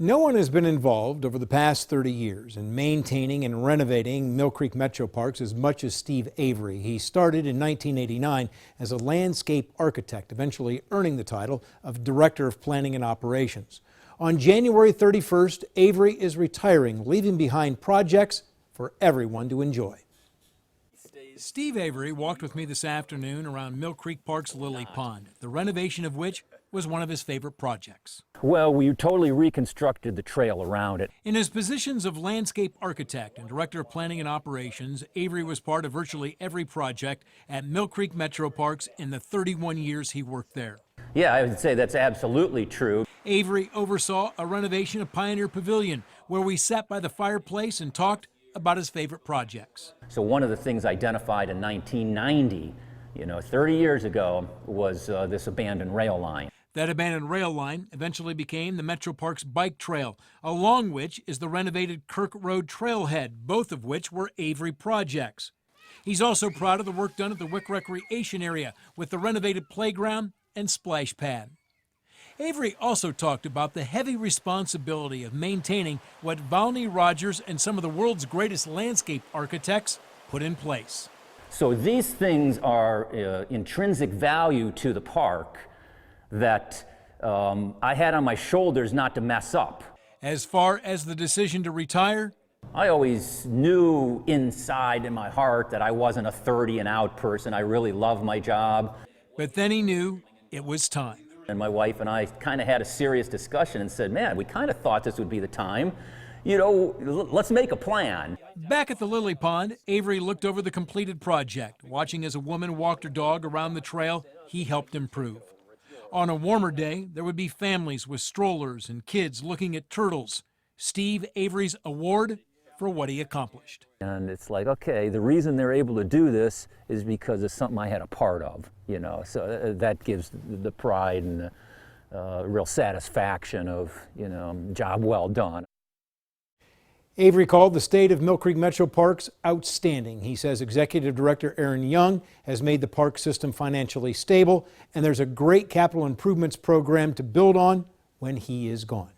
No one has been involved over the past 30 years in maintaining and renovating Mill Creek Metro Parks as much as Steve Avery. He started in 1989 as a landscape architect, eventually earning the title of Director of Planning and Operations. On January 31st, Avery is retiring, leaving behind projects for everyone to enjoy. Steve Avery walked with me this afternoon around Mill Creek Park's Lily Pond, the renovation of which was one of his favorite projects. Well, we totally reconstructed the trail around it. In his positions of landscape architect and director of planning and operations, Avery was part of virtually every project at Mill Creek Metro Parks in the 31 years he worked there. Yeah, I would say that's absolutely true. Avery oversaw a renovation of Pioneer Pavilion, where we sat by the fireplace and talked about his favorite projects. So one of the things identified in 1990, 30 years ago, was this abandoned rail line. That abandoned rail line eventually became the Metro Parks Bike Trail, along which is the renovated Kirk Road Trailhead, both of which were Avery projects. He's also proud of the work done at the Wick Recreation Area with the renovated playground and splash pad. Avery also talked about the heavy responsibility of maintaining what Valney Rogers and some of the world's greatest landscape architects put in place. So these things are intrinsic value to the park that I had on my shoulders not to mess up. As far as the decision to retire, I always knew inside in my heart that I wasn't a 30 and out person. I really loved my job. But then he knew it was time. And my wife and I kind of had a serious discussion and said, man, we kind of thought this would be the time. Let's make a plan. Back at the Lily Pond, Avery looked over the completed project. Watching as a woman walked her dog around the trail, he helped improve. On a warmer day, there would be families with strollers and kids looking at turtles. Steve Avery's award for what he accomplished. And it's like, okay, the reason they're able to do this is because it's something I had a part of, so that gives the pride and the real satisfaction of, job well done. Avery called the state of Mill Creek Metro Parks outstanding. He says Executive Director Aaron Young has made the park system financially stable, and there's a great capital improvements program to build on when he is gone.